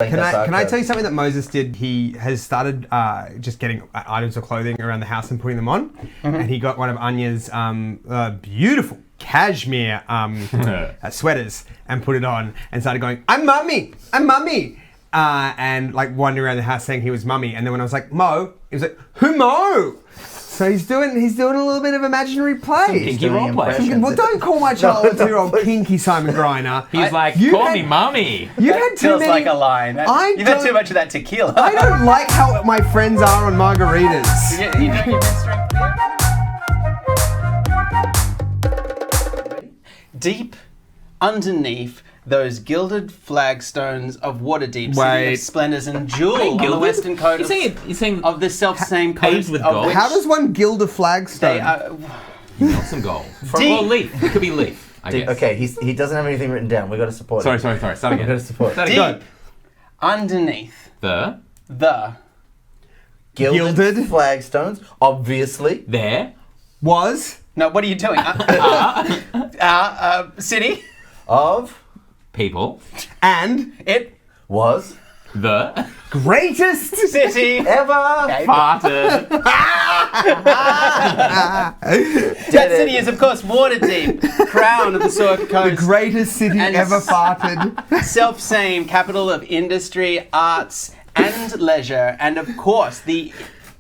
Can I tell you something that Moses did? He has started just getting items of clothing around the house and putting them on. Mm-hmm. And he got one of Anya's beautiful cashmere sweaters and put it on and started going, I'm mummy! And like wandering around the house saying he was mummy. And then when I was like, Mo, he was like, who Mo? So he's doing a little bit of imaginary play. Some kinky role play. Well, don't call my child a 2-year-old kinky Simon Griner. He's like, call me mummy. You've had too feels many, like a line. You've had too much of that tequila. I don't like how my friends are on margaritas. You doing your menstrual deep underneath those gilded flagstones of Waterdeep, city of splendours and jewel on the western coast of the self-same coast with gold. How does one gild a flagstone? You want some gold. Well, leaf. It could be leaf, I guess. Okay, he doesn't have anything written down. We've got to support Sorry. it. Start again. We've got to support it. Deep underneath The Gilded flagstones, obviously. There was... No, what are you doing? City Of people and it was the greatest city ever farted. That city is, of course, Waterdeep, crown of the South Coast. The greatest city ever farted. Self-same capital of industry, arts, and leisure, and of course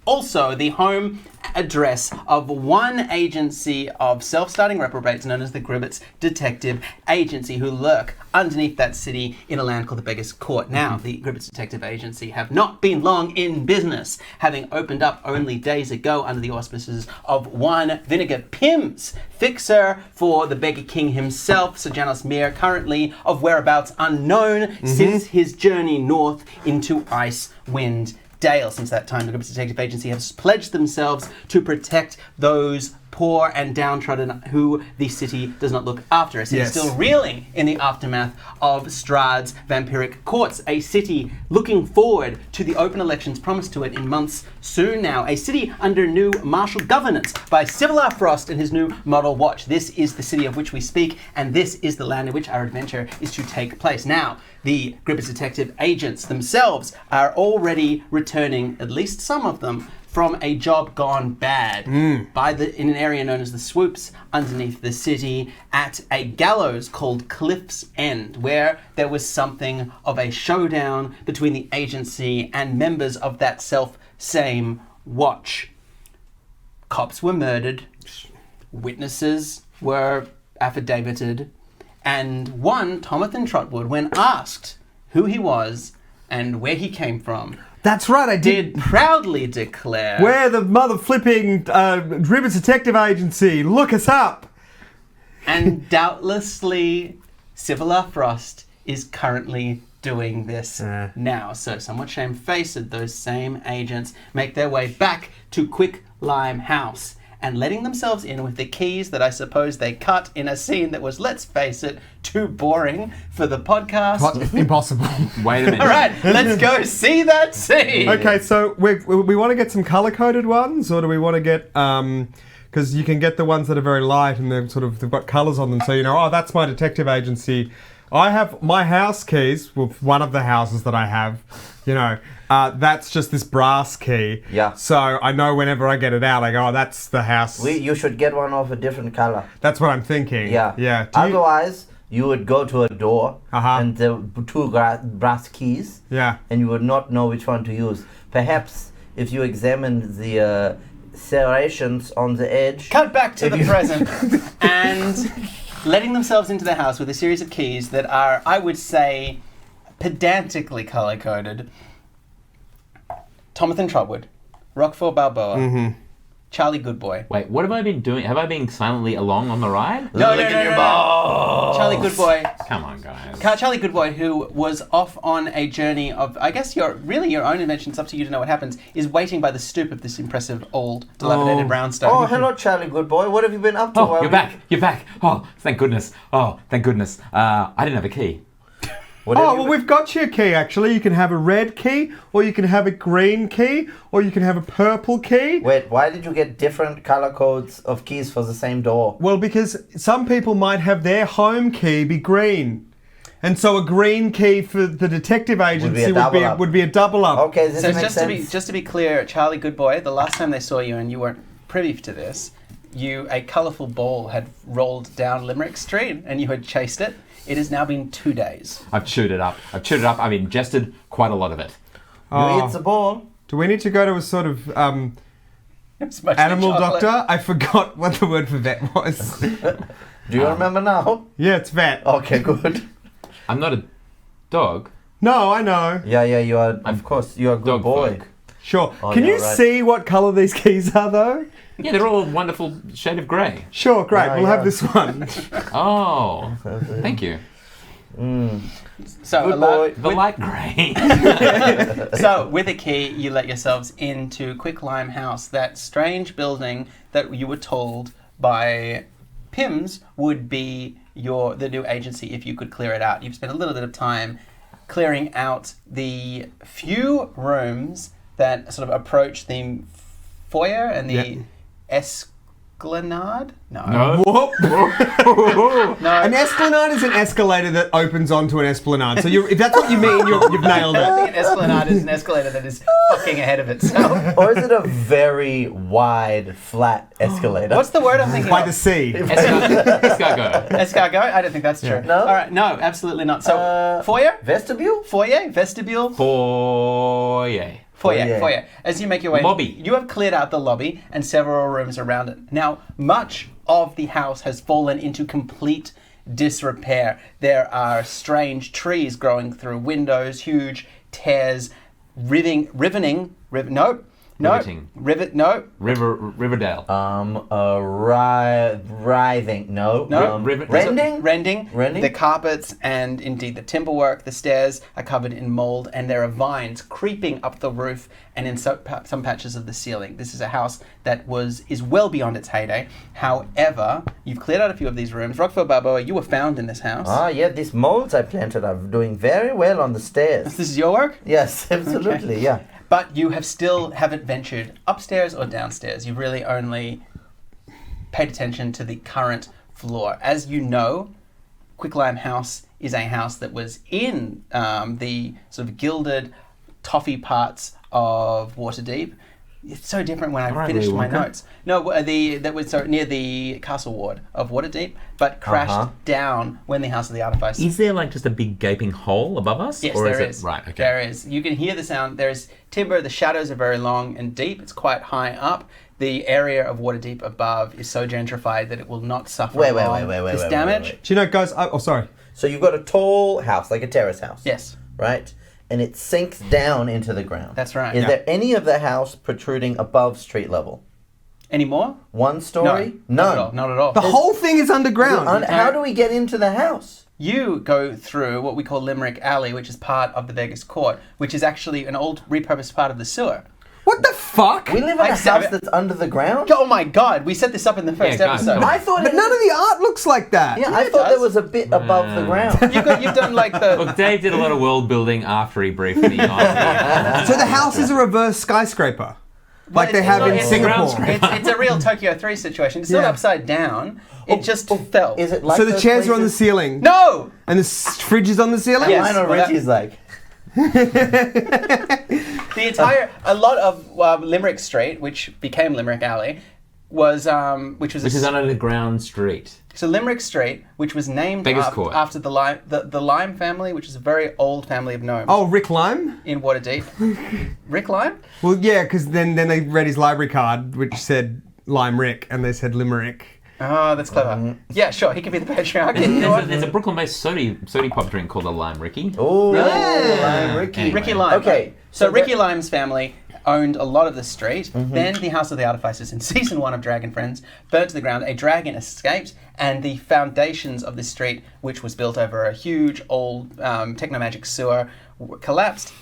also the home address of one agency of self-starting reprobates known as the Gribbits Detective Agency, who lurk underneath that city in a land called the Beggar's Court. Now, the Gribbits Detective Agency have not been long in business, having opened up only days ago under the auspices of one Vinegar Pims, fixer for the Beggar King himself, Sir Janos Mere, currently of whereabouts unknown since his journey north into Icewind Dale. Since that time, the Gribbits Detective Agency has pledged themselves to protect those poor and downtrodden who the city does not look after. A city still reeling in the aftermath of Strahd's vampiric courts. A city looking forward to the open elections promised to it in months soon now. A city under new martial governance by Civilar Frost and his new model watch. This is the city of which we speak, and this is the land in which our adventure is to take place. Now, the Gribbits Detective agents themselves are already returning, at least some of them, from a job gone bad in an area known as the Swoops underneath the city at a gallows called Cliff's End, where there was something of a showdown between the agency and members of that self-same watch. Cops were murdered, witnesses were affidavitted, and one, Tomathan Trotwood, when asked who he was and where he came from, that's right, I did proudly declare, we're the mother-flipping Gribbits Detective Agency, look us up! And doubtlessly, Civilar Frost is currently doing this now. So, somewhat shamefaced, those same agents make their way back to Quicklime House and letting themselves in with the keys that I suppose they cut in a scene that was, let's face it, too boring for the podcast. Impossible. Wait a minute. All right, let's go see that scene. Okay, so we want to get some color-coded ones, or do we want to get... because you can get the ones that are very light and they've got colours on them, so you know, oh, that's my detective agency. I have my house keys, well, one of the houses that I have, you know, that's just this brass key. Yeah. So I know whenever I get it out, I go, oh, that's the house. You should get one of a different color. That's what I'm thinking. Yeah. Yeah. Otherwise, you would go to a door and there were two brass keys. Yeah. And you would not know which one to use. Perhaps if you examine the serrations on the edge. Cut back to the present and letting themselves into the house with a series of keys that are, I would say, pedantically color-coded. Tomathan Trotwood, Rockford Balboa, Charlie Goodboy. Wait, what have I been doing? Have I been silently along on the ride? No. balls. Charlie Goodboy. Come on, guys. Charlie Goodboy, who was off on a journey of, I guess your own invention, it's up to you to know what happens, is waiting by the stoop of this impressive old dilapidated brownstone. Oh, hello, Charlie Goodboy. What have you been up to? Oh, you're back. Oh, thank goodness. I didn't have a key. We've got your key, actually. You can have a red key, or you can have a green key, or you can have a purple key. Wait, why did you get different color codes of keys for the same door? Well, because some people might have their home key be green. And so a green key for the detective agency would be a double up. Okay, this So makes sense. just to be clear, Charlie Goodboy, the last time they saw you and you weren't privy to this, a colourful ball had rolled down Limerick Street and you had chased it. It has now been 2 days. I've chewed it up. I've ingested quite a lot of it. You eat the ball. Do we need to go to a sort of It's much animal chocolate. doctor? I forgot what the word for vet was. Do you remember now? Yeah, it's vet. Okay, good. I'm not a dog. No, I know. Yeah, you are. Of course, you're a good Dog boy. folk. Sure. Oh, Can yeah, you right. see what colour these keys are, though? Yeah, they're all a wonderful shade of grey. Sure, great. Yeah, we'll yeah. have this one. Oh, thank you. So, Good boy. The light grey. So, with a key, you let yourselves into Quicklime House, that strange building that you were told by Pims would be the new agency if you could clear it out. You've spent a little bit of time clearing out the few rooms that sort of approach the foyer and the esplanade? No. Whoop. No. An esplanade is an escalator that opens onto an esplanade. So if that's what you mean, you've nailed I it. think an esplanade is an escalator that is fucking ahead of itself. Or is it a very wide, flat escalator? What's the word I'm thinking By of? the sea. Escargot. Escargot? I don't think that's true. No? All right, no, absolutely not. So, foyer? Vestibule? Foyer? Vestibule? Foyer. Foyer. As you make your way, Lobby. you have cleared out the lobby and several rooms around it. Now, much of the house has fallen into complete disrepair. There are strange trees growing through windows, huge tears, riveting. Riverdale. Writhing. No. Rending. Rending? The carpets and indeed the timberwork, the stairs are covered in mold, and there are vines creeping up the roof and in some patches of the ceiling. This is a house that is well beyond its heyday. However, you've cleared out a few of these rooms. Rockville Balboa, you were found in this house. Ah, yeah, these molds I planted are doing very well on the stairs. This is your work? Yes, absolutely, yeah. But you haven't ventured upstairs or downstairs. You've really only paid attention to the current floor. As you know, Quicklime House is a house that was in the sort of gilded toffee parts of Waterdeep. It's so different when I finished my notes. No, that was near the castle ward of Waterdeep, but crashed down when the House of the Artifice. Is there like just a big gaping hole above us? Yes, or there is is. it? Right, okay. There is. You can hear the sound. There's timber. The shadows are very long and deep. It's quite high up. The area of Waterdeep above is so gentrified that it will not suffer Wait, this damage. Do you know, guys? Sorry. So you've got a tall house, like a terrace house. Yes. Right? And it sinks down into the ground. That's right. Is Yeah. there any of the house protruding above street level? Any more? One story? No. Not at all. The whole thing is underground. How do we get into the house? You go through what we call Limerick Alley, which is part of the Vegas Court, which is actually an old repurposed part of the sewer. What the fuck? We live in a house that's under the ground? Oh my god, we set this up in the first guys, episode. come on. I thought But none of the art looks like that. Yeah, Yeah, I it thought does. there was a bit above the ground. You've done like the... Look, Dave did a lot of world building after he briefed me on So the house is a reverse skyscraper. Like they it's have not- in it's- Singapore. It's a real Tokyo 3 situation. It's not Yeah. upside down. It just fell. Is it like So the those chairs are on the places- ceiling. No! And the fridge is on the ceiling? Yes. Lionel well, that- Richie's like, A lot of Limerick Street, which became Limerick Alley, which is on an underground street. So Limerick Street, which was named Beggars Court. after the Lime family, which is a very old family of gnomes Oh, Rick Lime? in Waterdeep. Rick Lime? Well, yeah, because then they read his library card, which said Lime Rick, and they said Limerick. Oh, that's clever. Yeah, sure, he could be the patriarch. You know what? There's a Brooklyn-based sody pop drink called a Lime Ricky. oh, Really? Ricky. Anyway. Ricky Lime. Okay, So so Ricky that- Lime's family owned a lot of the street. Then the House of the Artificers in season 1 of Dragon Friends burnt to the ground. A dragon escaped, and the foundations of this street, which was built over a huge old technomagic sewer, collapsed.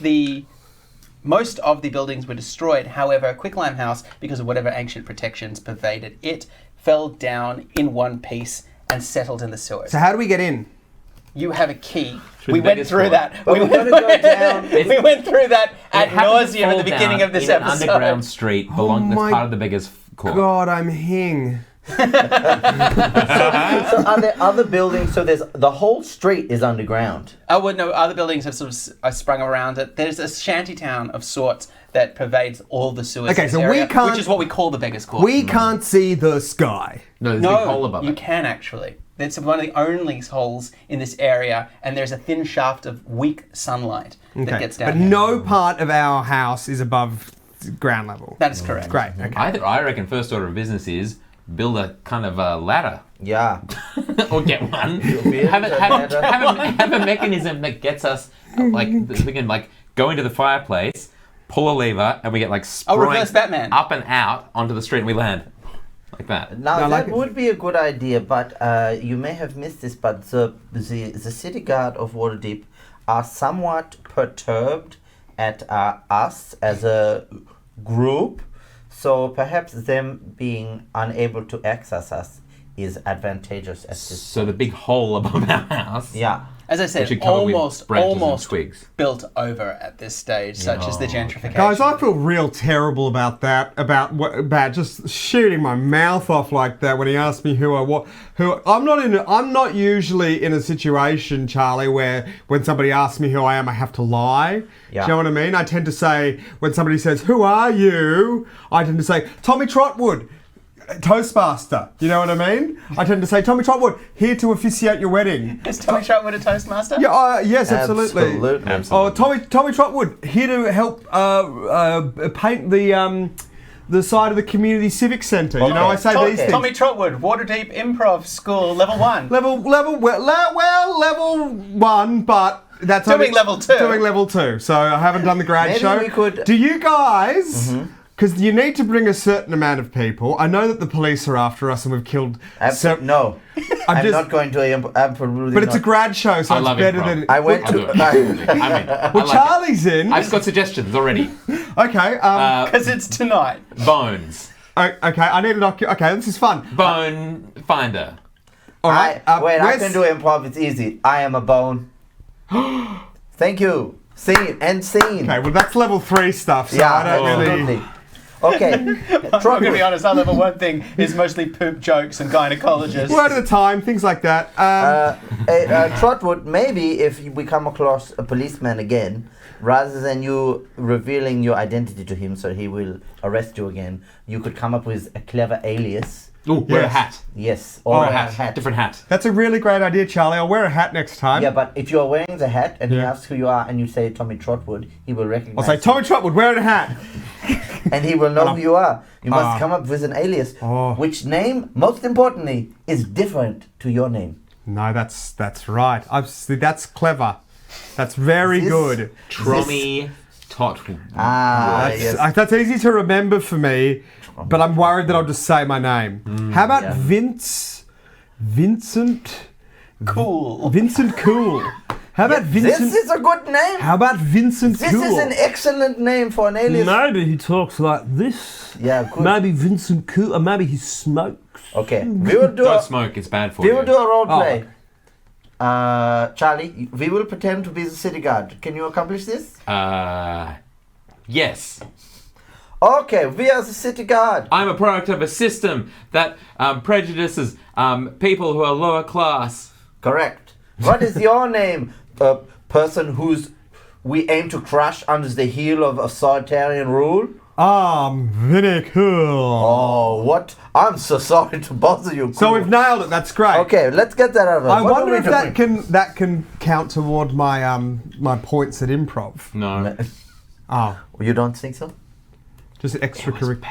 Most of the buildings were destroyed. However, Quicklime House, because of whatever ancient protections pervaded it, fell down in one piece and settled in the sewers. So how do we get in? You have a key. Through We the went Vegas through Court. that. But we've gotta go down. We went through that ad It happened nauseum to at fall the beginning down of this in an episode. underground street that's my part of the Beggars Court. God, I'm hing. So are there other buildings? So there's the whole street is underground. Oh, well, no, other buildings have sort of sprung around it. There's a shantytown of sorts that pervades all the sewers Okay, in this so we area, can't- which is what we call the Beggar's Court. We can't see the sky. No, there's a big hole No, above you it. can actually. It's one of the only holes in this area, and there's a thin shaft of weak sunlight that gets down But here. no part of our house is above ground level. That is correct. Great. Okay. I reckon first order of business is build a kind of a ladder. Yeah. Or get one. build have, a have, ladder. have a mechanism that gets us, like, we can, like, go into the fireplace, pull a lever, and we get, like, reverse sprinting Batman. up and out onto the street, and we land. Like that. Now I like that it. would be a good idea, but you may have missed this. But the city guard of Waterdeep are somewhat perturbed at us as a group, so perhaps them being unable to access us is advantageous at this. So the big hole above our house. Yeah. As I We said, should cover with almost branches and twigs. built over at this stage, such as the gentrification. Guys, I feel real terrible about that. About just shooting my mouth off like that when he asked me who I'm not usually in a situation, Charlie, where when somebody asks me who I am, I have to lie. Yeah. Do you know what I mean? I tend to say when somebody says, "Who are you?" I tend to say, "Tommy Trotwood, Toastmaster." You know what I mean? I tend to say, "Tommy Trotwood, here to officiate your wedding." Is Tommy Trotwood a Toastmaster? Yeah, yes, absolutely. Absolutely. Oh, Tommy Trotwood, here to help paint the side of the community civic centre. You know, I say these things. Tommy Trotwood, Waterdeep Improv School, level 1. Level 1, but that's Doing only- level 2. Doing level 2. So I haven't done the grad Maybe show. we could- Do you guys? Because you need to bring a certain amount of people. I know that the police are after us and we've killed. No. I'm just- not going to. Absolutely. But it's a not. grad show, so I it's love better improv. than. I went I'll do to. it. I'm in. I Well, like Charlie's in. it. I've got suggestions already. Okay. Because it's tonight. Bones. Okay. I need an Okay, this is fun. Bone finder. All right. Wait, I where's- can do improv. It's easy. I am a bone. Thank you. Scene and scene. Okay, well that's level 3 stuff, so Yeah, I don't really. absolutely. Okay. I'm going to be honest, our level 1 thing is mostly poop jokes and gynecologists. Word at a time, things like that. Trotwood, maybe if we come across a policeman again, rather than you revealing your identity to him so he will arrest you again, you could come up with a clever alias. Ooh, wear a Yes. hat. Yes. Or Or a hat. Different hat. That's a really great idea, Charlie. I'll wear a hat next time. Yeah, but if you're wearing the hat and he Yeah. asks who you are and you say Tommy Trotwood, he will I'll recognize say, you. Tommy Trotwood, wearing a hat. And he will know who you are. You must come up with an alias, Oh. which name, most importantly, is different to your name. No, that's right. That's clever. That's very This- good. Trommy Tot. Yes. That's easy to remember for me, but I'm worried that I'll just say my name. How about Yeah. Vincent Cool. Cool? How about Vincent? This is a good name. How about Vincent This Cool? is an excellent name for an alias. Maybe he talks like this. Yeah, good. Maybe Vincent Cool, or maybe he smokes. Okay, we will do Don't a, smoke, it's bad for we you. will do a role Oh. play. Charlie, we will pretend to be the city guard. Can you accomplish this? Yes. Okay, we are the city guard. I'm a product of a system that prejudices people who are lower class. Correct. What is your name? A person who's we aim to crush under the heel of authoritarian rule? Vinegar Cool. Oh, what? I'm so sorry to bother you. So we've nailed it. That's great. Okay, let's get that out of the way. I What wonder are if we doing? that can count toward my my points at improv. No. Oh, You don't think so? just extracurricular.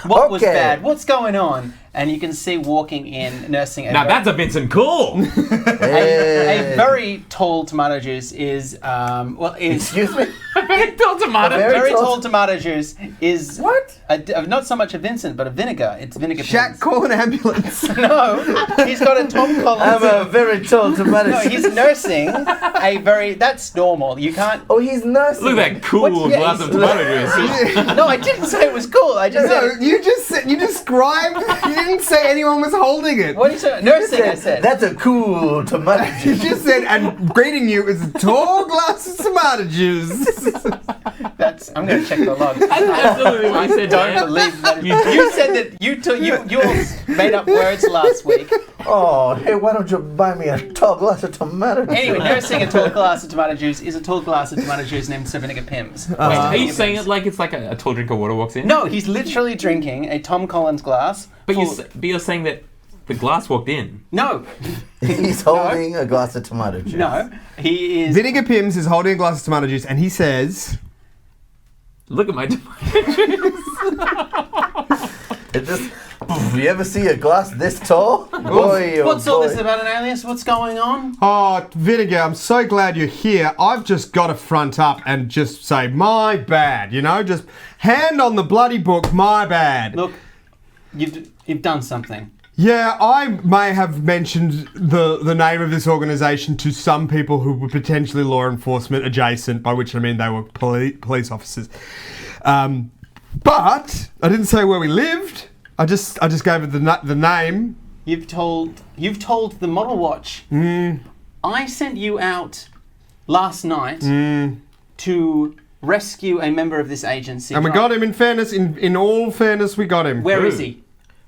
What was Okay. bad? What's going on? And you can see walking in, nursing a Now very- that's a Vincent Cool. a very tall tomato juice is Excuse me? Don't tomato. very tall- tall tomato juice is What? not so much a Vincent but a vinegar. It's Vinegar Shaq, Pims. call an ambulance. No, he's got a Tom I'm Collins. a very tall tomato. No, he's nursing a very. That's normal. You can't. Oh, he's nursing. Look at that cool What's- yeah, glass of tomato juice. No, I didn't say it was cool. I just No, said. you just said, you described didn't say anyone was holding it. What is it? Nursing, I said. That's a cool tomato You juice. just said, and greeting you is a tall glass of tomato juice. I'm going to check the log. That's absolutely what you said, Don't Dan. believe that. You said that you all made up words last week. Oh, hey, why don't you buy me a tall glass of tomato juice? Anyway, nursing a tall glass of tomato juice is a tall glass of tomato juice named Sir Vinegar Pims. Wait, are you saying it like it's like a tall drink of water walks in? No, he's literally drinking a Tom Collins glass. But full- you're saying that the glass walked in. No, He's holding a glass of tomato juice. no, he is. Vinegar Pims is holding a glass of tomato juice, and he says, Look at my tomato juice. It just. You ever see a glass this tall? Boy, oh What's all boy. this about an alias? What's going on? "Oh, Vinegar, I'm so glad you're here. I've just got to front up and just say, my bad, just hand on the bloody book, my bad." Look, you've done something. Yeah, I may have mentioned the name of this organisation to some people who were potentially law enforcement adjacent, by which I mean they were police officers. But I didn't say where we lived. I just gave it the name. You've told the Model Watch. I sent you out last night to rescue a member of this agency. And we got him, in fairness, in all fairness, we got him. Where is he?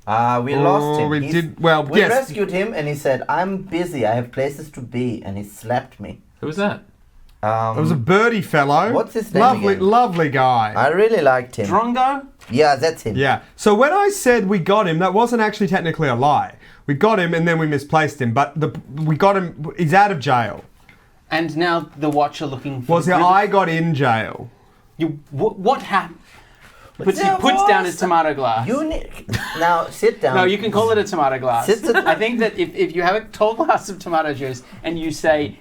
We lost him. we He's- did- well, we yes. rescued him, and he said, "I'm busy. I have places to be," and he slapped me. Who was that? It was a birdie fellow. What's his name Lovely, again? lovely guy. I really liked him. Drongo? Yeah, that's him. Yeah. So when I said we got him, that wasn't actually technically a lie. We got him and then we misplaced him. But we got him. He's out of jail. And now the Watch are looking for. Well, see, I got in jail. What happened? Puts There down was his tomato glass. Now sit down. No, you can call it a tomato glass. Sit I think that if you have a tall glass of tomato juice and you say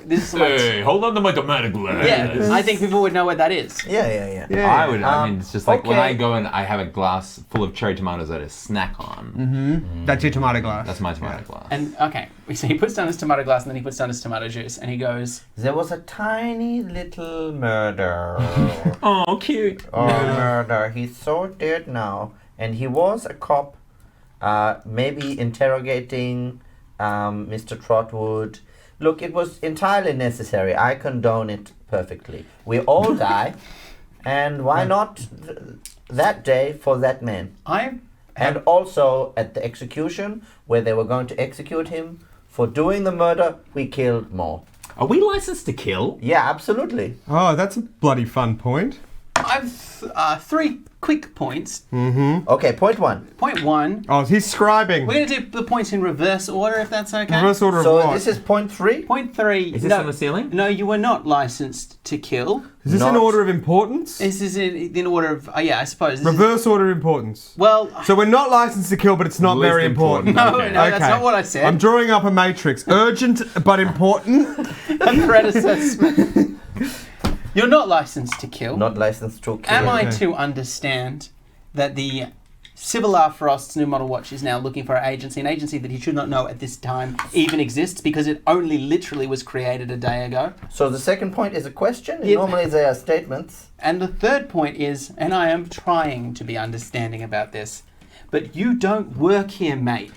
this is Hey, hold on to my tomato glass. yeah, I think people would know what that is. Yeah. I would. I mean, it's just like when okay. I go and I have a glass full of cherry tomatoes that I snack on. That's your tomato glass. That's my tomato glass. And okay, so he puts down his tomato glass and then he puts down his tomato juice and he goes, There was a tiny little murder. Oh, cute. Murder. He's so dead now. And he was a cop, maybe interrogating Mr. Trotwood. Look, it was entirely necessary. I condone it perfectly. We all die. And why not that day for that man? And also at the execution, where they were going to execute him for doing the murder, we killed more. Are we licensed to kill? Yeah, absolutely. Oh, that's a bloody fun point. I've 3 quick points. Okay, point 1. Point 1, Oh, he's scribing. we're going to do the points in reverse order if that's okay. Reverse order of So what? this is point 3. Point 3. Is this on the ceiling? No, you were not licensed to kill. Is this in not- order of importance? This is in order of, yeah, I suppose. This is- Reverse order of importance. well, So we're not licensed to kill, but it's not Least very important. important. no, Okay. no, that's not what I said. I'm drawing up a matrix. Urgent but important. A threat assessment. You're not licensed to kill. Not licensed to kill. Am I Okay. to understand that the Civil R. Frost's new model watch is now looking for an agency that he should not know at this time even exists because it only literally was created a day ago? So the second point is a question. Yeah. Normally they are statements. And the third point is, and I am trying to be understanding about this, but you don't work here, mate.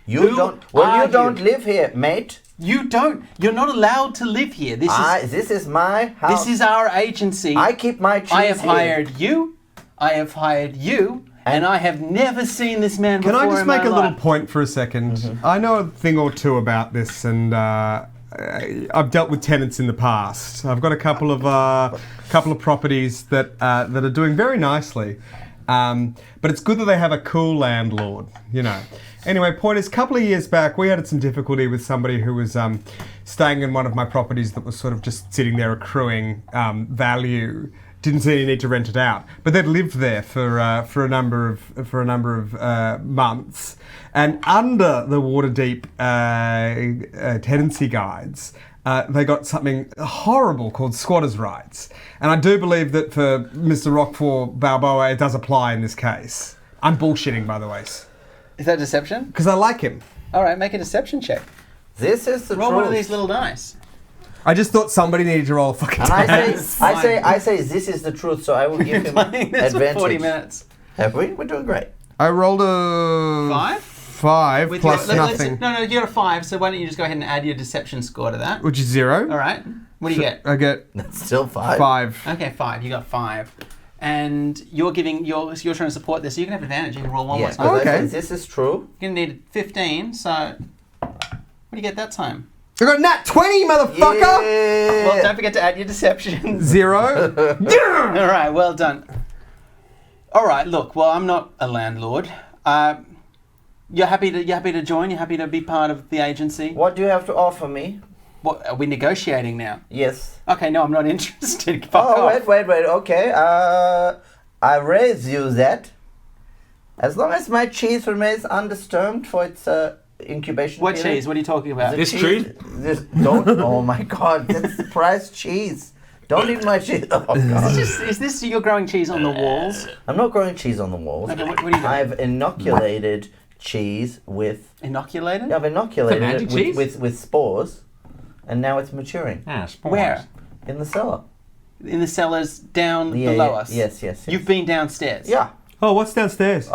You Who don't. Well, are you don't live here, mate. You don't. You're not allowed to live here. This This is my house. is our agency. I keep my cheese I have here. hired you. I have hired you. And I have never seen this man Can before I just in make my a little life. point for a second? I know a thing or two about this, and I've dealt with tenants in the past. I've got a couple of properties that are doing very nicely, but it's good that they have a cool landlord, you know. Anyway, point is, a couple of years back, we had some difficulty with somebody who was staying in one of my properties that was sort of just sitting there accruing value. Didn't see any need to rent it out, but they'd lived there for a number of months, and under the Waterdeep tenancy guides, they got something horrible called squatters' rights, and I do believe that for Mr. Rockford Balboa, it does apply in this case. I'm bullshitting, by the way, Is that deception? because I like him. All right, make a deception check. This is the Roll truth. one of these little dice. I just thought somebody needed to roll a fucking And dice. I say, this is the truth. So I will give him Playing this for advantage. 40 minutes. Have we? We're doing great. I rolled a 5? 5 With plus your- nothing, No, you got a 5, so why don't you just go ahead and add your deception score to that? which is 0. All right. What do you get? I get That's still 5. 5. Okay, 5. You got 5. And you're trying to support this, so you can have advantage. You can roll one more Yeah, time. because Okay. this is true. You're going to need 15, so what do you get that time? I got nat 20, motherfucker. Yeah. Well, don't forget to add your deception. 0. All right, well done. All right, look. Well, I'm not a landlord. You're happy to join. You're happy to be part of the agency. What do you have to offer me? What are we negotiating now? Yes. Okay, no, I'm not interested. Fuck Oh, off. wait. Okay. I raise you that. As long as my cheese remains undisturbed for its incubation What period. cheese? What are you talking about? The This cheese- tree? This, don't. Oh my God! That's the price cheese. Don't eat my cheese. Oh God! Is this you're growing cheese on the walls? I'm not growing cheese on the walls. Okay, what are you doing? I've inoculated cheese with. Inoculated? I've inoculated magic it cheese? with spores, and now it's maturing Ah, spores. Where? in the cellar. In the cellars down Yeah, below yeah, us? Yes. You've been downstairs? Yeah. Oh, what's downstairs?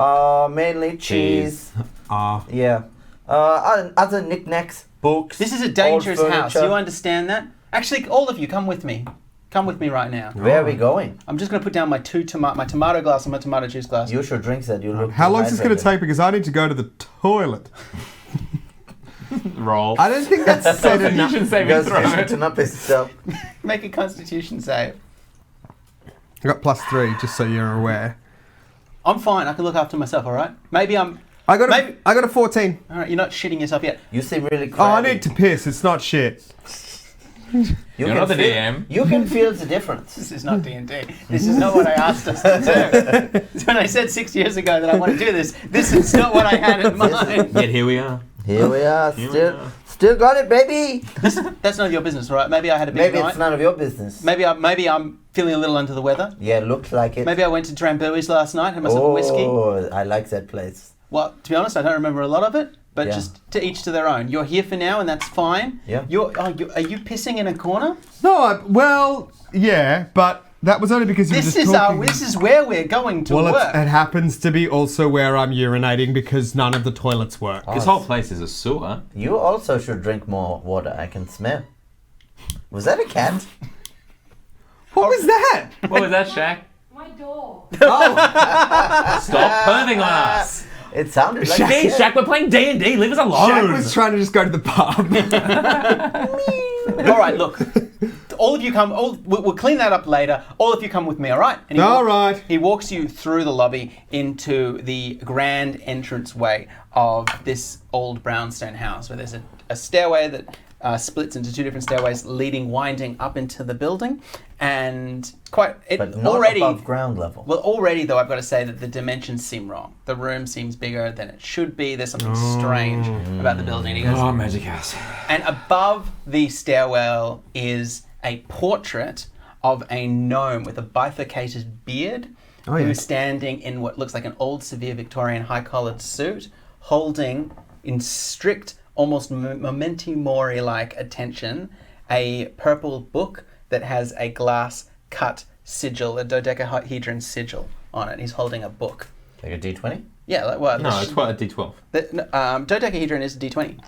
Mainly cheese. Ah. Yeah. Other knickknacks, books. This is a dangerous old house. furniture. You understand that? Actually, all of you, come with me. Come with me right now. Where are we going? I'm just going to put down my tomato glass and my tomato juice glass. You should drink that. You look. How long is this going to dehydrated. take? Because I need to go to the toilet. Roll. I don't think that's said enough. Constitution saving Goes throw. to not piss yourself. Make a constitution save. I got +3, just so you're aware. I'm fine. I can look after myself, all right? Maybe I'm... I got Maybe- a 14. All right, you're not shitting yourself yet. You seem really crabby. Oh, I need to piss. It's not shit. You You're can not the feel- DM. You can feel the difference. This is not D&D. This is not what I asked us to do. When I said 6 years ago that I want to do this, this is not what I had in mind. Yet here we are. Here we are. Here we Still, are. still got it, baby. That's none of your business, right? Maybe I had a big Maybe night. it's none of your business. Maybe I'm feeling a little under the weather. Yeah, looks like it. Maybe I went to Drambuie's last night, had myself a whiskey. Oh, I like that place. Well, to be honest, I don't remember a lot of it, but Yeah. just to each to their own. You're here for now, and that's fine. Yeah. Are you pissing in a corner? No, well, yeah, but that was only because you were This just is talking. this is where we're going to well, work. it happens to be also where I'm urinating because none of the toilets work. This whole place is a sewer. You also should drink more water. I can smell. Was that a cat? What was that? What was that, Shaq? My door. Stop perving on us. It sounded like Hey, a cat. Shaq, we're playing D&D. Leave us alone. Shaq was trying to just go to the pub. All right, look. All of you come. We'll clean that up later. All of you come with me, all right? And All right. He walks you through the lobby into the grand entranceway of this old brownstone house, where there's a stairway that splits into two different stairways, winding up into the building, and But not above ground level. Well, already though, I've got to say that the dimensions seem wrong. The room seems bigger than it should be. There's something strange about the building. He goes, Oh, magic house. and above the stairwell is a portrait of a gnome with a bifurcated beard, Oh, yeah. who's standing in what looks like an old severe Victorian high-collared suit, holding in strict, almost memento mori-like attention, a purple book that has a glass cut sigil, a dodecahedron sigil on it. He's holding a book. Like a D20? Yeah, like, well, No, it's a D12. dodecahedron is a D20.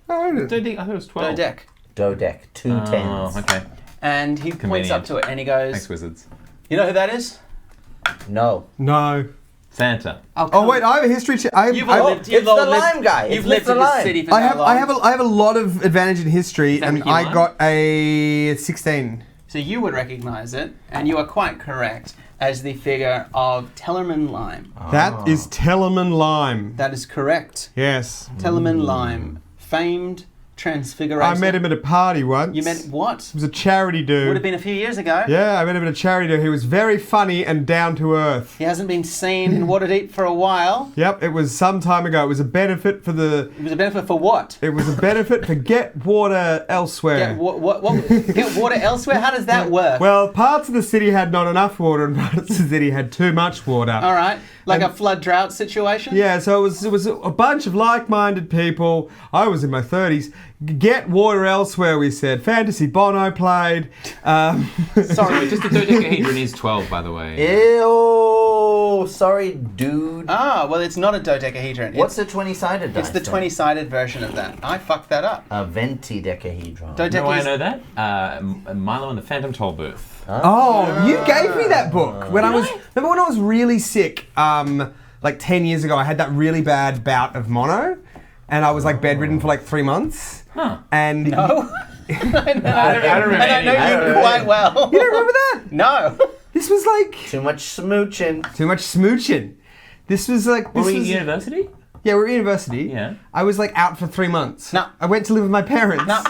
Oh, I thought it was 12. Dodec. Dodec. 2 Oh, tens. okay. And he points up Convenient. to it and he goes, Thanks, wizards. you know who that is? No. no. Santa. Oh wait, I have a history. You've all lived. It's the lime guy. You've It's lived Mr. in this Lime. city for I how have, long? I have a lot of advantage in history, that and Mickey I Lime? got a 16. So you would recognise it, and you are quite correct, as the figure of Tellerman Lime. That is Tellerman Lime. That is correct. Yes, Tellerman Lime, famed transfigurator. I met him at a party once. You met what? He was a charity dude. Would have been a few years ago. Yeah, I met him at a charity dude. He was very funny and down to earth. He hasn't been seen in Waterdeep for a while. Yep, it was some time ago. It was a benefit for the. It was a benefit for what? It was a benefit for Get Water Elsewhere. Get water elsewhere? How does that work? Well, parts of the city had not enough water, and parts of the city had too much water. All right, like And- a flood drought situation. Yeah, so it was a bunch of like-minded people. I was in my 30s. Get water elsewhere, we said. Fantasy Bono played. Sorry, Just the dodecahedron is 12, by the way. Ew. Oh, sorry, dude. Ah, well, it's not a dodecahedron. What's the 20-sided dice? It's the 20-sided version of that. I fucked that up. A venti-decahedron. You know why I know that? Milo and the Phantom Toll Booth. Oh, you gave me that book when I was. Remember when I was really sick? Like 10 years ago, I had that really bad bout of mono, and I was like bedridden for like 3 months. Huh. And No. I don't remember And I know any. you quite well. you don't remember that? No. This was like Too much smooching. too much smooching. This was like Were this we was in university? yeah, we were at university. Yeah. I was like out for 3 months. No. I went to live with my parents. No.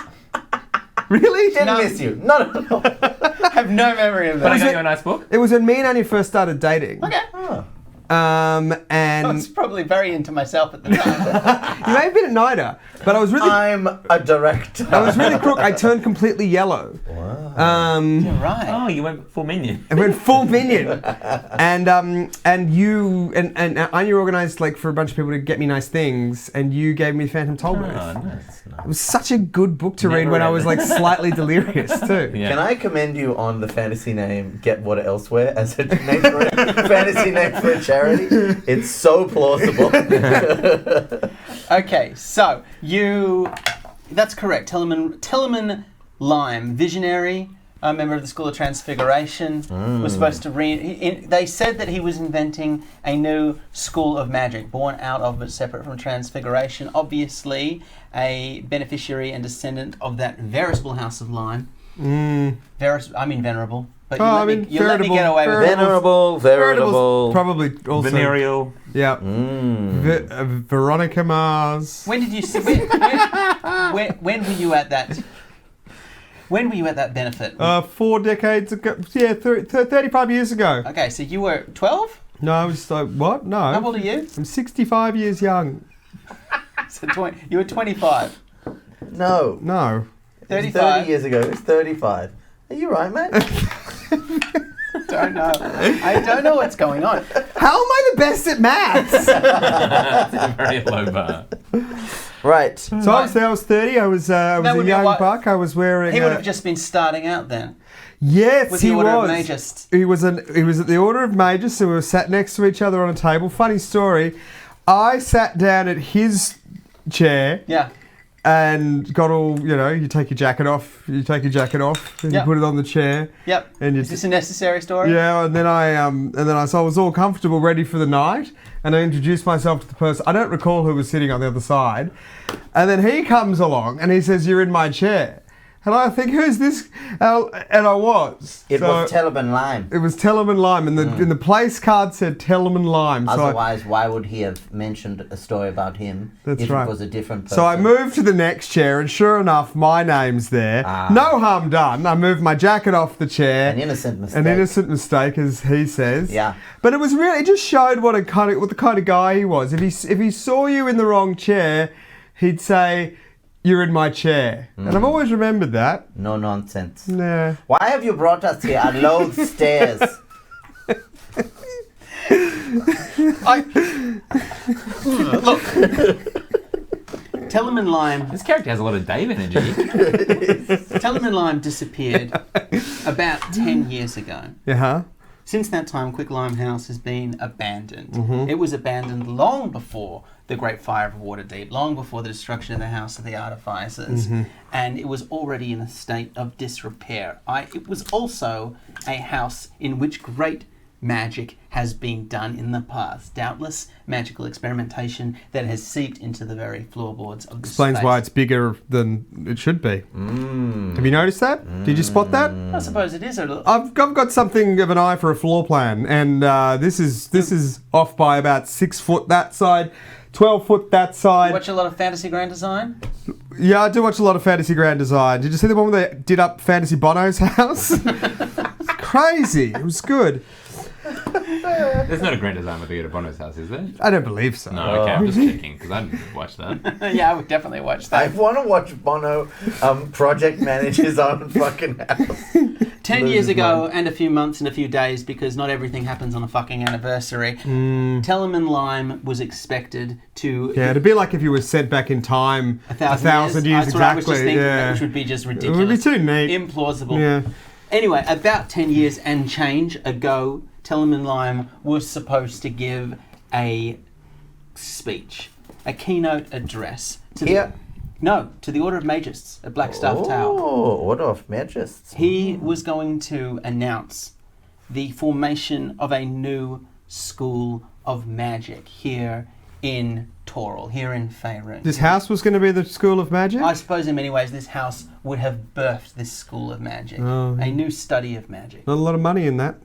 Really? Didn't No. miss you. No, no, no. I have no memory of But I that. got you a nice book. It was when me and Anya first started dating. Okay. Oh. I And was probably very into myself at the time. you may have been at NIDA, but I was really I'm a director. I was really crook. I turned completely yellow. Wow. You're right. Oh, you went full minion. I went full minion, and you and Anya organised like for a bunch of people to get me nice things, and you gave me Phantom Toll Booth. Oh, nice. It was such a good book to read Never when I read was it. like slightly delirious too. Yeah. Can I commend you on the fantasy name Get Water Elsewhere as a name for a fantasy name for a charity? It's so plausible. Okay, so that's correct. Tellerman Lime, visionary, a member of the School of Transfiguration, was supposed to they said that he was inventing a new school of magic, born out of but separate from Transfiguration. Obviously, a beneficiary and descendant of that veritable house of Lime. Venerable. But you let me get away with it. Venerable, veritable. Probably also. Venereal. Yeah. Veronica Mars. When did you see? When were you at that? When were you at that benefit? 4 decades ago. Yeah, 35 years ago. Okay, so you were 12? No, I was like, what? No. How old are you? I'm 65 years young. So you were 25. No. No. 35. 30 years ago, it was 35. Are you right, mate? Don't know. I don't know what's going on. How am I the best at maths? That's a very low bar. Right. So obviously I was 30. I was a would be young what- buck. I was wearing. He would have just been starting out then. Yes, With he the Order of was. Magus. He was at the Order of Magus, so we were sat next to each other on a table. Funny story. I sat down at his chair Yeah. and got all, you take your jacket off, and Yep. you put it on the chair. Yep. And you Is this a necessary story? Yeah, and then I so I was all comfortable, ready for the night, and I introduced myself to the person. I don't recall who was sitting on the other side, and then he comes along and he says, "You're in my chair," and I think, "Who's this?" And I was. It was Tellerman Lime. It was Tellerman Lime, and the place card said Tellerman Lime. Otherwise, why would he have mentioned a story about him That's if right. it was a different person? So I moved to the next chair, and sure enough, my name's there. No harm done. I moved my jacket off the chair. An innocent mistake. An innocent mistake, as he says. Yeah. But it was really, it just showed what the kind of guy he was. If he saw you in the wrong chair, he'd say, "You're in my chair," and I've always remembered that. No nonsense. Yeah. Why have you brought us here? I loathe stairs. Look. Tellerman Lime. This character has a lot of Dave energy. Tellerman Lime disappeared about 10 years ago. Yeah. Since that time, Quicklime House has been abandoned. It was abandoned long before the Great Fire of Waterdeep, long before the destruction of the House of the Artificers, and it was already in a state of disrepair. It was also a house in which great magic has been done in the past. Doubtless magical experimentation that has seeped into the very floorboards of the Explains why it's bigger than it should be. Have you noticed that? Did you spot that? I suppose it is a little... I've got something of an eye for a floor plan, and this is off by about 6 foot that side, 12 foot that side. Watch a lot of fantasy grand design? Yeah, I do watch a lot of Fantasy Grand Design. Did you see the one where they did up Fantasy Bono's house? It's crazy. It was good. There's not a grand design with the Vinegar Bono's house, is there? I don't believe so. No, okay, I'm just checking because I didn't watch that. Yeah, I would definitely watch I that. want to watch Bono project manage his own fucking house. 10 years ago and a few months and a few days, because not everything happens on a fucking anniversary, Tellerman Lime was expected to... Yeah, it'd be like if you were sent back in time 1,000 years That's what I was just exactly. thinking, which would be just It ridiculous. would be too neat. Implausible. Yeah. Anyway, about 10 years and change ago, Tellerman Lime was supposed to give a speech, a keynote address to the Order of Magists at Blackstaff Tower. Oh, Order of Magists. He was going to announce the formation of a new school of magic here in Toril, here in Faerun. This house was going to be the school of magic? I suppose in many ways this house would have birthed this school of magic, a new study of magic. Not a lot of money in that.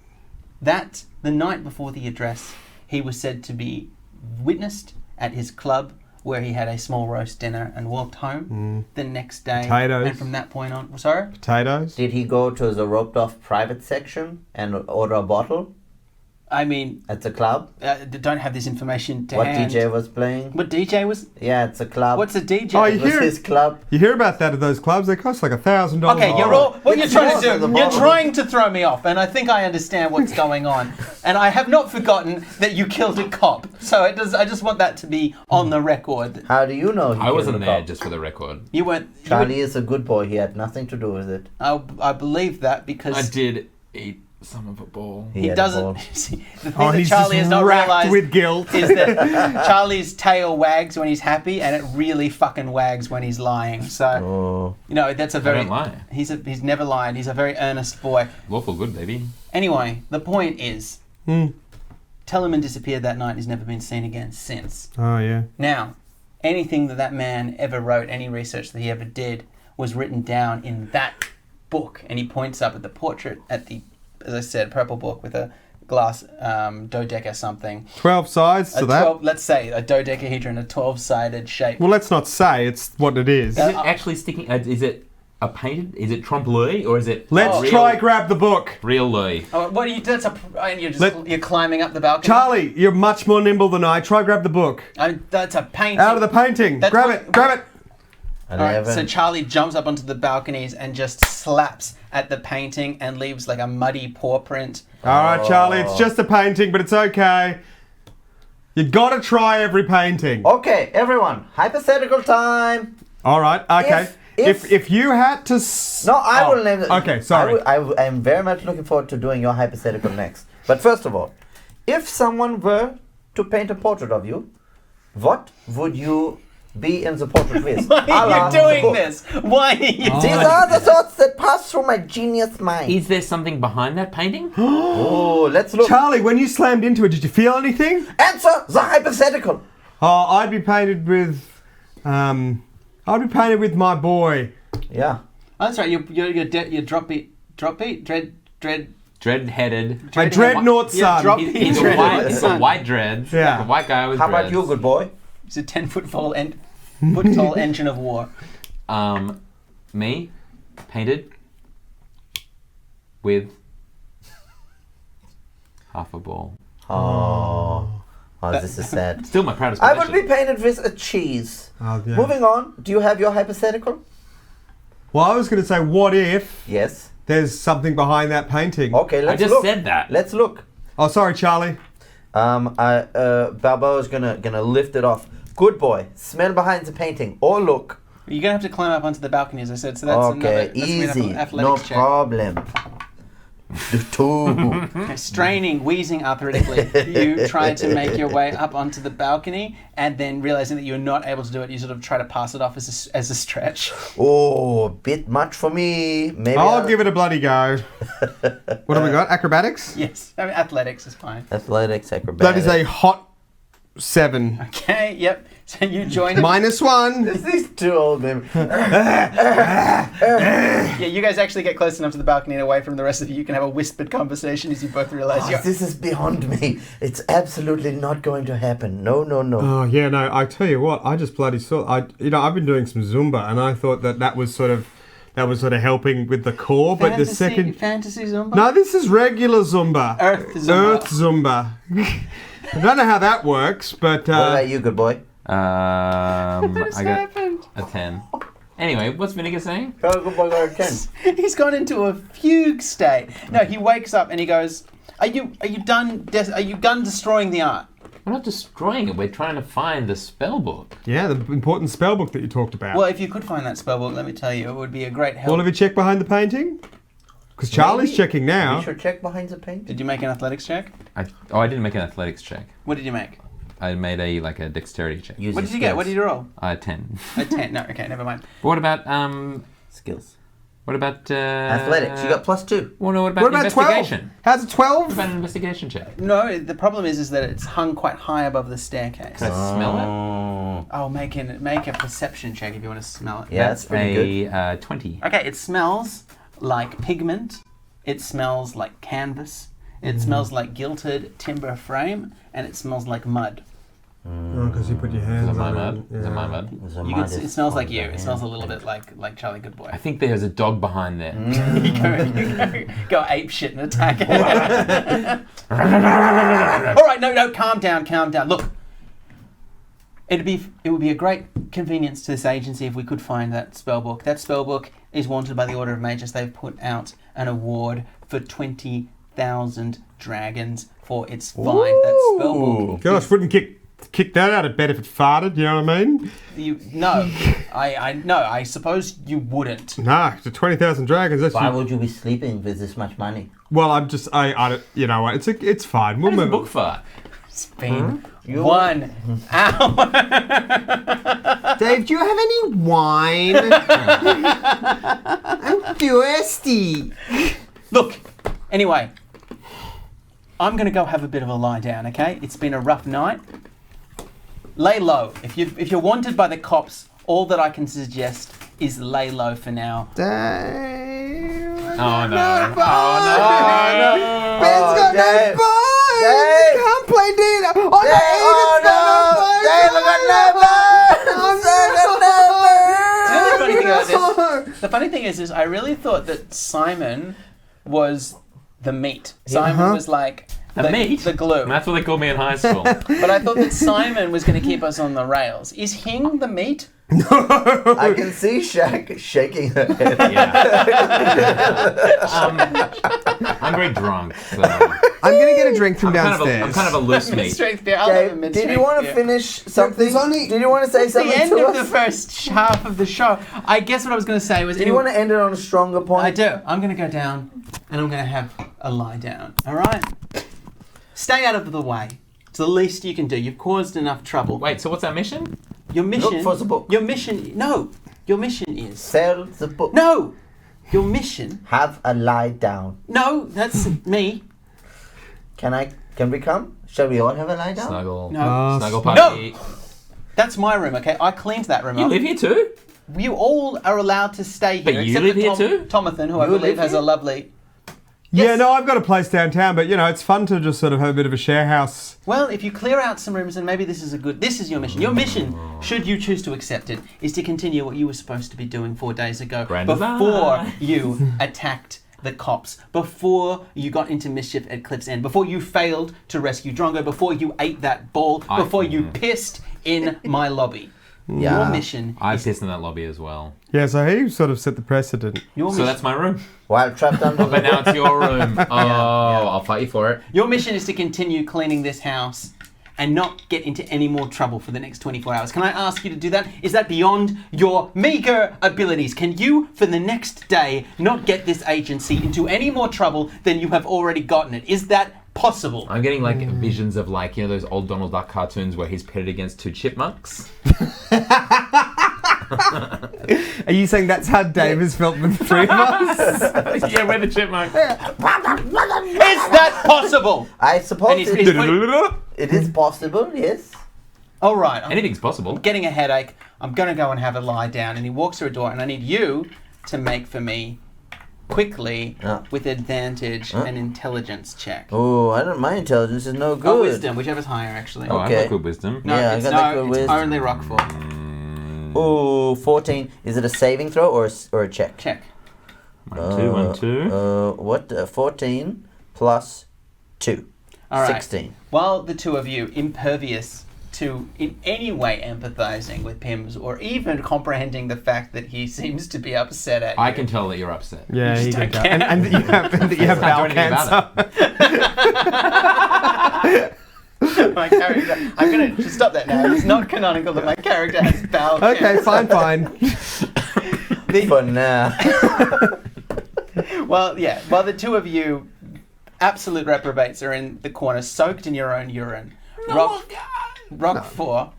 That, the night before the address, he was said to be witnessed at his club where he had a small roast dinner and walked home the next day. Potatoes. And from that point on... Sorry? Potatoes? Did he go to the roped off private section and order a bottle I mean... at the club? Don't have this information to What hand. DJ was playing? What DJ was... Yeah, it's a club. What's a DJ? Oh, It was his club. You hear about that at those clubs? They cost like $1,000. Okay, you're all... What you're It's trying more to than do... the You're bottle. trying to throw me off, and I think I understand what's going on. And I have not forgotten that you killed a cop. So I just want that to be on the record. How do you know he I killed wasn't the there, cop? just for the record. You weren't... Charlie is a good boy. He had nothing to do with it. I believe that because... I did eat some of a ball. He had a doesn't. ball. See, the thing Oh, that he's Charlie has just not racked realised with guilt. is that Charlie's tail wags when he's happy, and it really fucking wags when he's lying. So Oh. you know that's a I very. don't lie. He's never lied. He's a very earnest boy. Lawful good, baby. Anyway, the point is, Tellerman disappeared that night. He's never been seen again since. Oh, yeah. Now, anything that man ever wrote, any research that he ever did, was written down in that book. And he points up at the portrait at the, as I said, purple book with a glass dodeca something. 12 sides to that. 12, let's say a dodecahedron, a 12-sided shape. Well, let's not say it's what it is. Is it actually sticking? Is it a painted? Is it trompe l'oeil or is it? Let's real, try grab the book. real l'oeil. Oh, what are you? That's a. And you're climbing up the balcony. Charlie, you're much more nimble than I. Try grab the book. That's a painting. Out of the painting. That's Grab what- it. Grab it. All right, 11. so Charlie jumps up onto the balconies and just slaps at the painting and leaves like a muddy paw print. All right, Charlie, it's just a painting, but it's okay. You gotta try every painting. Okay, everyone. Hypothetical time. All right, okay. If- If you had to... No, I will name it. Okay, sorry. I am very much looking forward to doing your hypothetical next. But first of all, if someone were to paint a portrait of you, what would you be in the portrait with? Why I'll are ask you the doing book. this? Why are you These are the thoughts that pass through my genius mind. Is there something behind that painting? Oh, let's look. Charlie, when you slammed into it, did you feel anything? Answer the hypothetical. Oh, I'd be painted with... I'd be painted with my boy. Yeah. Oh, that's right. You're drop beat, dread. Dread-headed. My dreadnought Yeah, son. drop- He's a Dread-headed white. He's a son. white dreads. Yeah. A white guy with How dreads. about you, good boy? He's a 10-foot tall engine of war. Me, painted with half a ball. Oh, this is sad. Still my proudest I possession. would be painted with a cheese. Oh, yeah. Moving on. Do you have your hypothetical? Well, I was going to say, what if Yes. there's something behind that painting? Okay, I let's just look. said that. Let's look. Oh, sorry, Charlie. Balboa's gonna lift it off. Good boy. Smell behind the painting or look. You're gonna have to climb up onto the balcony, as I said. So that's Okay, easy. No athletics check. problem. Two. Straining, wheezing arthritically, you try to make your way up onto the balcony, and then realizing that you're not able to do it, you sort of try to pass it off as a stretch. Oh, a bit much for me. Maybe I'll give it a bloody go. What have we got? Acrobatics? Yes, I mean, athletics is fine. athletics, acrobatics. That is a hot 7. Okay, yep. So you join. -1. These two old men. Yeah, you guys actually get close enough to the balcony and away from the rest of you. You can have a whispered conversation as you both realize Oh, you're. this is beyond me. It's absolutely not going to happen. No, no, no. Oh, yeah, no, I tell you what, I just bloody saw... I've been doing some Zumba, and I thought that was sort of helping with the core, but the second... Fantasy Zumba? No, this is regular Zumba. Earth Zumba. Earth Zumba. I don't know how that works, but... What about you, good boy? I got a 10. Anyway, what's Vinegar saying? Good boy got a 10. He's gone into a fugue state. No, he wakes up and he goes, "Are you done? Are you done destroying the art?" We're not destroying it. We're trying to find the spell book. Yeah, the important spell book that you talked about. Well, if you could find that spellbook, let me tell you, it would be a great help. All of you check behind the painting? Because Charlie's Maybe. checking We now. should check behind the painting. Did you make an athletics check? I didn't make an athletics check. What did you make? I made a dexterity check. Use What your did you get? skills. What did you roll? 10. A 10. No, okay, never mind. But what about Skills. Athletics? You got +2. Well, no. What about What about 12? investigation? How's it What 12? about an investigation check? No, the problem is that it's hung quite high above the staircase. Can I smell it? Oh. Oh, make a perception check if you want to smell it. Yeah, that's pretty good. 20. Okay, it smells like pigment. It smells like canvas. It smells like gilded timber frame, and it smells like mud. Because you put your Is hands it my on mud? it. Is it my mud? There's a You can mud see, it is smells on like you. the It smells a hand. little bit like Charlie Goodboy. I think there's a dog behind there. Go ape shit and attack it. All right, no, calm down. Look, it would be a great convenience to this agency if we could find that spell book. That spell book is wanted by the Order of Magus. They've put out an award for 20,000 dragons for its find. That spell book. Gosh, wouldn't kick that out of bed if it farted, you know what I mean? I suppose you wouldn't. Nah, to 20,000 dragons, that's... Why would you be sleeping with this much money? Well, I don't, you know what, it's fine. We'll What is a move book fart? It's been 1 hour. Dave, do you have any wine? I'm thirsty. Look, anyway, I'm going to go have a bit of a lie down, okay? It's been a rough night. Lay low. If you're wanted by the cops, all that I can suggest is lay low for now. Dave. Oh no. Ben's Oh, got Dave. no bones. Dave. He can't play Dave. Oh, no, Dave, I got no bones. You know the funny thing about this? The funny thing is I really thought that Simon was the meat. Simon was like The meat? the glue. That's what they called me in high school. But I thought that Simon was going to keep us on the rails. Is Hing the meat? I can see Shaq shaking her head. Yeah. I'm very drunk, so I'm going to get a drink from I'm downstairs. kind of a loose meat. Strength beer. I'll have a Dave, mid did you strength want to beer. finish something? Did you want to say It's the something end to of the us? first half of the show. I guess what I was going to say was... Do you want to end it on a stronger point? I do. I'm going to go down and I'm going to have a lie down. All right? Stay out of the way. It's the least you can do. You've caused enough trouble. Wait, so what's our mission? Your mission... Look for the book. Your mission... No. Your mission is... Sell the book. No. Your mission... Have a lie down. No, that's me. Can we come? Shall we all have a lie down? Snuggle. No. Snuggle party. That's my room, okay? I cleaned that room You up. live here too? You all are allowed to stay here. But you except live for here too? Tomathan, who I You believe live has a here? lovely... Yeah, Yes. no, I've got a place downtown, but, you know, it's fun to just sort of have a bit of a share house. Well, if you clear out some rooms, and maybe this is your mission. Your mission, should you choose to accept it, is to continue what you were supposed to be doing 4 days ago Grand before design. you attacked the cops, before you got into mischief at Cliff's End, before you failed to rescue Drongo, before you ate that ball, before you pissed in my lobby. Yeah. Your mission I is... pissed in that lobby as well. Yeah, so he sort of set the precedent. Your So mission, that's my room. While trapped under But now it's your room. Oh, I'll fight you for it. your mission is to continue cleaning this house and not get into any more trouble for the next 24 hours. Can I ask you to do that? Is that beyond your meager abilities? Can you, for the next day, not get this agency into any more trouble than you have already gotten it? Is that possible? I'm getting like visions of like, you know, those old Donald Duck cartoons where he's pitted against 2 chipmunks. Are you saying that's how Dave has felt with the 3 of us? Yeah, we're the chipmunks. Is that possible? I suppose And he's it is possible, yes. All right, I'm Anything's possible. getting a headache. I'm going to go and have a lie down. And he walks through a door, and I need you to make for me quickly with advantage an intelligence check. Oh, my intelligence is no good. Oh, wisdom, whichever's higher, actually. Oh, I've Okay. got good wisdom. No, Yeah, I it's, got that good it's wisdom. only rockfall. Oh, 14. Is it a saving throw or a check? Check. 1, 2, 1, 2. 14 plus 2. All right. 16. While the two of you, impervious to in any way empathizing with Pims or even comprehending the fact that he seems to be upset at you. I can tell that you're upset. Yeah, You he just can don't tell. And that you have Can't do bowel anything about cancer. My character. I'm going to stop that now. It's not canonical that my character has bowel Okay, cancer. fine. For now. Well, yeah. While the two of you, absolute reprobates, are in the corner, soaked in your own urine. Rock 4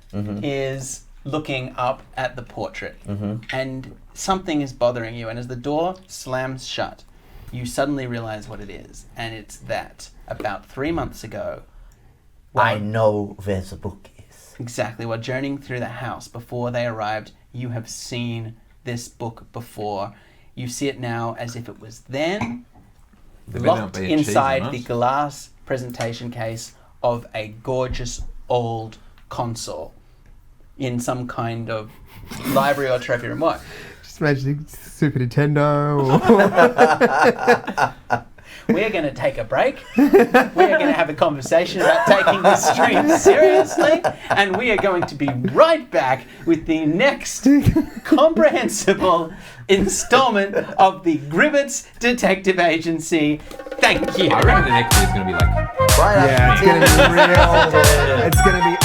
is looking up at the portrait, and something is bothering you. And as the door slams shut, you suddenly realize what it is, and it's that about 3 months ago. I know where the book is. Exactly. While journeying through the house before they arrived, you have seen this book before. You see it now as if it was then, locked inside the glass presentation case of a gorgeous old console in some kind of library or trophy room. What? Just imagining Super Nintendo. We are going to take a break. We are going to have a conversation about taking this stream seriously. And we are going to be right back with the next comprehensible installment of the Gribbits Detective Agency. Thank you. I reckon the next bit is going to be like... Right Yeah, it's going to be real. It's going to be